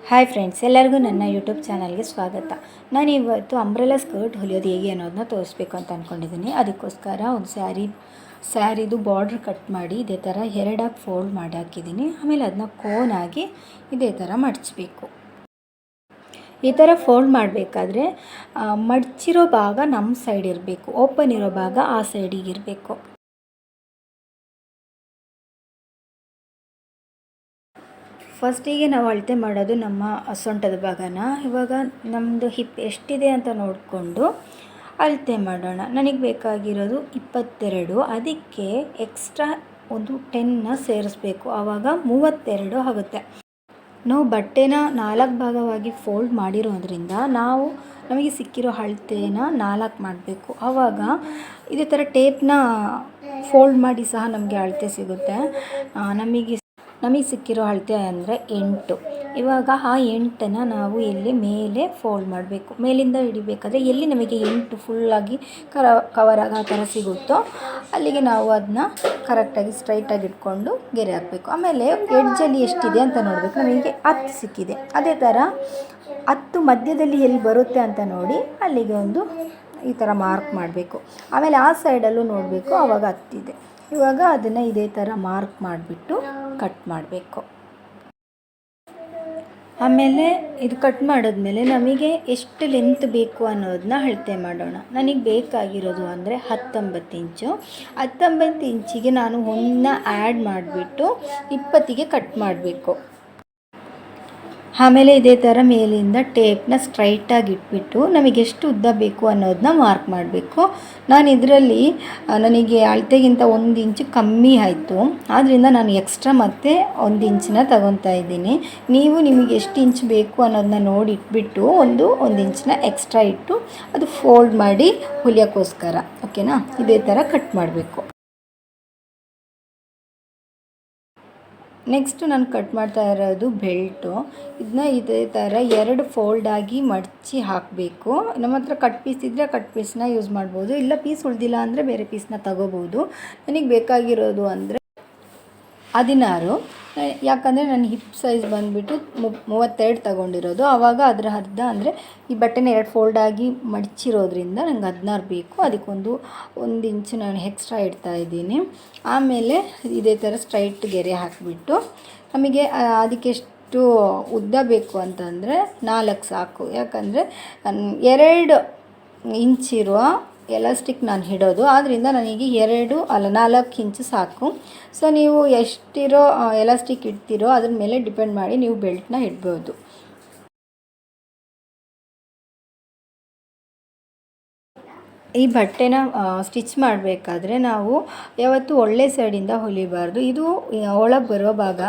Hi friends, ಎಲ್ಲರಿಗೂ ನನ್ನ YouTube ಚಾನಲ್ಗೆ ಸ್ವಾಗತ. ನಾನು ಇವತ್ತು ಅಂಬ್ರೆಲಾ ಸ್ಕರ್ಟ್ ಹೊಲಿಯೋದು ಹೇಗೆ ಅನ್ನೋದನ್ನ ತೋರಿಸ್ಬೇಕು ಅಂತ ಅಂದ್ಕೊಂಡಿದ್ದೀನಿ. ಅದಕ್ಕೋಸ್ಕರ ಒಂದು ಸ್ಯಾರಿದು ಬಾರ್ಡ್ರ್ ಕಟ್ ಮಾಡಿ ಇದೇ ಥರ ಎರಡಾಗಿ ಫೋಲ್ಡ್ ಮಾಡಿ ಹಾಕಿದ್ದೀನಿ. ಆಮೇಲೆ ಅದನ್ನ ಕೋನಾಗಿ ಇದೇ ಥರ ಮಡಚಬೇಕು. ಈ ಥರ ಫೋಲ್ಡ್ ಮಾಡಬೇಕಾದ್ರೆ ಮಡಚಿರೋ ಭಾಗ ನಮ್ಮ ಸೈಡ್ ಇರಬೇಕು, ಓಪನ್ ಇರೋ ಭಾಗ ಆ ಸೈಡಿಗೆ ಇರಬೇಕು. ಫಸ್ಟಿಗೆ ನಾವು ಅಳತೆ ಮಾಡೋದು ನಮ್ಮ ಸೊಂಟದ ಭಾಗನ. ಇವಾಗ ನಮ್ಮದು ಹಿಪ್ ಎಷ್ಟಿದೆ ಅಂತ ನೋಡಿಕೊಂಡು ಅಳತೆ ಮಾಡೋಣ. ನನಗೆ ಬೇಕಾಗಿರೋದು 22, ಅದಕ್ಕೆ ಎಕ್ಸ್ಟ್ರಾ ಒಂದು 10ನ ಸೇರಿಸ್ಬೇಕು, ಆವಾಗ 32 ಆಗುತ್ತೆ. ನಾವು ಬಟ್ಟೆನ 4 ಭಾಗವಾಗಿ ಫೋಲ್ಡ್ ಮಾಡಿರೋದ್ರಿಂದ ನಮಗೆ ಸಿಕ್ಕಿರೋ ಅಳತೆನ 4 ಮಾಡಬೇಕು. ಆವಾಗ ಇದೇ ಥರ ಟೇಪ್ನ ಫೋಲ್ಡ್ ಮಾಡಿ ಸಹ ನಮಗೆ ಅಳತೆ ಸಿಗುತ್ತೆ. ನಮಗೆ ಸಿಕ್ಕಿರೋ ಅಳತೆ ಅಂದರೆ 8. ಇವಾಗ ಆ 8ನ ನಾವು ಎಲ್ಲಿ ಮೇಲೆ ಫೋಲ್ಡ್ ಮಾಡಬೇಕು. ಮೇಲಿಂದ ಹಿಡಿಬೇಕಾದ್ರೆ ಎಲ್ಲಿ ನಮಗೆ 8 ಫುಲ್ಲಾಗಿ ಕವರ್ ಆಗೋ ಥರ ಸಿಗುತ್ತೋ ಅಲ್ಲಿಗೆ ನಾವು ಅದನ್ನ ಕರೆಕ್ಟಾಗಿ ಸ್ಟ್ರೈಟಾಗಿ ಇಟ್ಕೊಂಡು ಗೆರೆ ಹಾಕಬೇಕು. ಆಮೇಲೆ ಎಡ್ಜಲ್ಲಿ ಎಷ್ಟಿದೆ ಅಂತ ನೋಡಬೇಕು. ನಮಗೆ 10 ಸಿಕ್ಕಿದೆ. ಅದೇ ಥರ 10 ಮಧ್ಯದಲ್ಲಿ ಎಲ್ಲಿ ಬರುತ್ತೆ ಅಂತ ನೋಡಿ ಅಲ್ಲಿಗೆ ಒಂದು ಈ ಥರ ಮಾರ್ಕ್ ಮಾಡಬೇಕು. ಆಮೇಲೆ ಆ ಸೈಡಲ್ಲೂ ನೋಡಬೇಕು, ಆವಾಗ 10 ಇದೆ. ಇವಾಗ ಅದನ್ನು ಇದೇ ಥರ ಮಾರ್ಕ್ ಮಾಡಿಬಿಟ್ಟು ಕಟ್ ಮಾಡಬೇಕು. ಆಮೇಲೆ ಇದು ಕಟ್ ಮಾಡಿದ್ಮೇಲೆ ನಮಗೆ ಎಷ್ಟು ಲೆಂತ್ ಬೇಕು ಅನ್ನೋದನ್ನ ಅಳತೆ ಮಾಡೋಣ. ನನಗೆ ಬೇಕಾಗಿರೋದು ಅಂದರೆ 19 ಇಂಚು. 19 ಇಂಚಿಗೆ ನಾನು 1ನ ಆ್ಯಡ್ ಮಾಡಿಬಿಟ್ಟು 20ಗೆ ಕಟ್ ಮಾಡಬೇಕು. ಆಮೇಲೆ ಇದೇ ಥರ ಮೇಲಿಂದ ಟೇಪ್ನ ಸ್ಟ್ರೈಟಾಗಿ ಇಟ್ಬಿಟ್ಟು ನಮಗೆ ಎಷ್ಟು ಉದ್ದ ಬೇಕು ಅನ್ನೋದನ್ನ ಮಾರ್ಕ್ ಮಾಡಬೇಕು. ನಾನು ಇದರಲ್ಲಿ ನನಗೆ ಅಳತೆಗಿಂತ 1 ಇಂಚು ಕಮ್ಮಿ ಆಯಿತು, ಆದ್ದರಿಂದ ನಾನು ಎಕ್ಸ್ಟ್ರಾ ಮತ್ತೆ 1 ಇಂಚನ್ನ ತಗೊತಾ ಇದ್ದೀನಿ. ನಿಮಗೆ ಎಷ್ಟು ಇಂಚ್ ಬೇಕು ಅನ್ನೋದನ್ನ ನೋಡಿ ಇಟ್ಬಿಟ್ಟು 1 ಇಂಚನ್ನ ಎಕ್ಸ್ಟ್ರಾ ಇಟ್ಟು ಅದು ಫೋಲ್ಡ್ ಮಾಡಿ ಹೊಲಿಯೋಕ್ಕೋಸ್ಕರ, ಓಕೆನಾ? ಇದೇ ಥರ ಕಟ್ ಮಾಡಬೇಕು. ನೆಕ್ಸ್ಟ್ ನಾನು ಕಟ್ ಮಾಡ್ತಾ ಇರೋದು ಬೆಲ್ಟು. ಇದನ್ನ ಇದೇ ಥರ 2 ಫೋಲ್ಡಾಗಿ ಮಡಚಿ ಹಾಕಬೇಕು. ನಮ್ಮ ಹತ್ರ ಕಟ್ ಪೀಸ್ ಇದ್ದರೆ ಕಟ್ ಪೀಸ್ನ ಯೂಸ್ ಮಾಡ್ಬೋದು, ಇಲ್ಲ ಪೀಸ್ ಉಳಿದಿಲ್ಲ ಅಂದರೆ ಬೇರೆ ಪೀಸ್ನ ತಗೋಬೋದು. ನನಗೆ ಬೇಕಾಗಿರೋದು ಅಂದರೆ 16, ಯಾಕಂದರೆ ನನ್ನ ಹಿಪ್ ಸೈಜ್ ಬಂದುಬಿಟ್ಟು 32 ತೊಗೊಂಡಿರೋದು. ಆವಾಗ ಅದರ ಅರ್ಧ ಅಂದರೆ ಈ ಬಟ್ಟೆನ 2 ಫೋಲ್ಡಾಗಿ ಮಡಚಿರೋದ್ರಿಂದ ನಂಗೆ 16 ಬೇಕು. ಅದಕ್ಕೊಂದು 1 ಇಂಚು ನಾನು ಎಕ್ಸ್ಟ್ರಾ ಇಡ್ತಾಯಿದ್ದೀನಿ. ಆಮೇಲೆ ಇದೇ ಥರ ಸ್ಟ್ರೈಟ್ ಗೆರೆ ಹಾಕಿಬಿಟ್ಟು ನಮಗೆ ಅದಕ್ಕೆಷ್ಟು ಉದ್ದ ಬೇಕು ಅಂತಂದರೆ 4 ಸಾಕು. ಯಾಕಂದರೆ 2 ಇಂಚಿರುವ ಎಲಾಸ್ಟಿಕ್ ನಾನು ಇಡೋದು, ಆದ್ದರಿಂದ ನನಗೆ 4 ಇಂಚು ಸಾಕು. ಸೊ ನೀವು ಎಷ್ಟಿರೋ ಎಲಾಸ್ಟಿಕ್ ಇಡ್ತೀರೋ ಅದ್ರ ಮೇಲೆ ಡಿಪೆಂಡ್ ಮಾಡಿ ನೀವು ಬೆಲ್ಟ್ನ ಇಡ್ಬೋದು. ಈ ಬಟ್ಟೆನ ಸ್ಟಿಚ್ ಮಾಡಬೇಕಾದ್ರೆ ನಾವು ಯಾವತ್ತೂ ಒಳ್ಳೆ ಸೈಡಿಂದ ಹೊಲಿಬಾರ್ದು. ಇದು ಒಳಗೆ ಬರೋ ಭಾಗ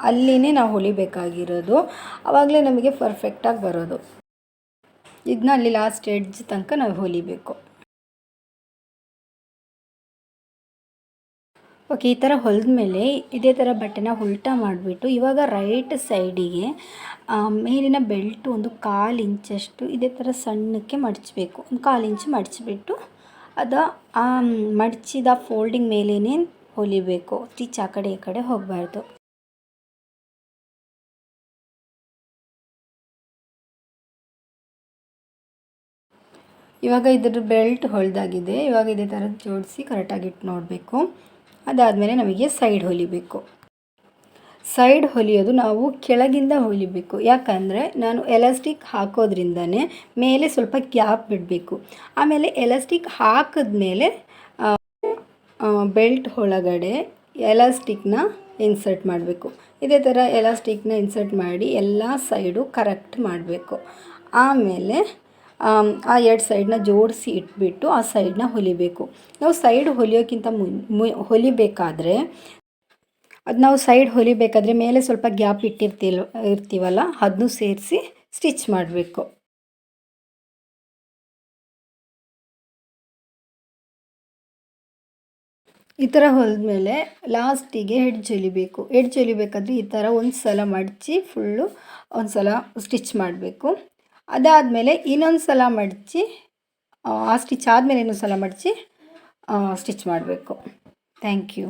ಅಲ್ಲಿನೇ ನಾವು ಹೊಲಿಬೇಕಾಗಿರೋದು, ಆವಾಗಲೇ ನಮಗೆ ಪರ್ಫೆಕ್ಟಾಗಿ ಬರೋದು. ಇದನ್ನ ಅಲ್ಲಿ ಲಾಸ್ಟ್ ಎಡ್ಜ್ ತನಕ ನಾವು ಹೊಲಿಬೇಕು. ಓಕೆ, ಈ ಥರ ಹೊಲಿದ ಮೇಲೆ ಇದೇ ಥರ ಬಟ್ಟೆನ ಉಲ್ಟಾ ಮಾಡಿಬಿಟ್ಟು ಇವಾಗ ರೈಟ್ ಸೈಡಿಗೆ ಮೇಲಿನ ಬೆಲ್ಟು ಒಂದು 1/4 ಇಂಚಷ್ಟು ಇದೇ ಥರ ಸಣ್ಣಕ್ಕೆ ಮಡಚಬೇಕು. ಒಂದು 1/4 ಇಂಚು ಮಡಚಿಬಿಟ್ಟು ಅದು ಆ ಮಡಚಿದ ಫೋಲ್ಡಿಂಗ್ ಮೇಲೇ ಹೊಲಿಬೇಕು. ಸ್ಟಿಚ್ ಆ ಕಡೆ ಈ ಕಡೆ ಹೋಗಬಾರ್ದು. ಇವಾಗ ಇದ್ರ ಬೆಲ್ಟ್ ಹೊಲಿದಾಗಿದೆ. ಇವಾಗ ಇದೇ ಥರ ಜೋಡಿಸಿ ಕರೆಕ್ಟಾಗಿ ಇಟ್ಟು ನೋಡಬೇಕು. ಅದಾದಮೇಲೆ ನಮಗೆ ಸೈಡ್ ಹೊಲಿಬೇಕು. ಸೈಡ್ ಹೊಲಿಯೋದು ನಾವು ಕೆಳಗಿಂದ ಹೊಲಿಬೇಕು, ಯಾಕಂದರೆ ನಾನು ಎಲಾಸ್ಟಿಕ್ ಹಾಕೋದ್ರಿಂದನೇ ಮೇಲೆ ಸ್ವಲ್ಪ ಗ್ಯಾಪ್ ಬಿಡಬೇಕು. ಆಮೇಲೆ ಎಲಾಸ್ಟಿಕ್ ಹಾಕಿದ್ಮೇಲೆ ಬೆಲ್ಟ್ ಒಳಗಡೆ ಎಲಾಸ್ಟಿಕ್ನ ಇನ್ಸರ್ಟ್ ಮಾಡಬೇಕು. ಇದೇ ಥರ ಎಲಾಸ್ಟಿಕ್ನ ಇನ್ಸರ್ಟ್ ಮಾಡಿ ಎಲ್ಲ ಸೈಡು ಕರೆಕ್ಟ್ ಮಾಡಬೇಕು. ಆಮೇಲೆ ಆ 2 ಸೈಡನ್ನ ಜೋಡಿಸಿ ಇಟ್ಬಿಟ್ಟು ಆ ಸೈಡನ್ನ ಹೊಲಿಬೇಕು. ನಾವು ಸೈಡ್ ಹೊಲಿಯೋಕ್ಕಿಂತ ಹೊಲಿಬೇಕಾದ್ರೆ ನಾವು ಸೈಡ್ ಹೊಲಿಬೇಕಾದ್ರೆ ಮೇಲೆ ಸ್ವಲ್ಪ ಗ್ಯಾಪ್ ಇರ್ತೀವಲ್ಲ, ಅದನ್ನು ಸೇರಿಸಿ ಸ್ಟಿಚ್ ಮಾಡಬೇಕು. ಈ ಥರ ಹೊಲಿದ್ಮೇಲೆ ಲಾಸ್ಟಿಗೆ ಎಡ್ಜ್ ಹೊಲಿಬೇಕು. ಎಡ್ಜ್ ಹೊಲಿಬೇಕಾದ್ರೆ ಈ ಥರ ಒಂದು ಸಲ ಮಡಚಿ ಫುಲ್ಲು ಒಂದು ಸಲ ಸ್ಟಿಚ್ ಮಾಡಬೇಕು. ಅದಾದಮೇಲೆ ಇನ್ನೊಂದು ಸಲ ಮಡಚಿ ಆ ಸ್ಟಿಚ್ ಆದಮೇಲೆ ಇನ್ನೊಂದು ಸಲ ಮಡಚಿ ಸ್ಟಿಚ್ ಮಾಡಬೇಕು. Thank you.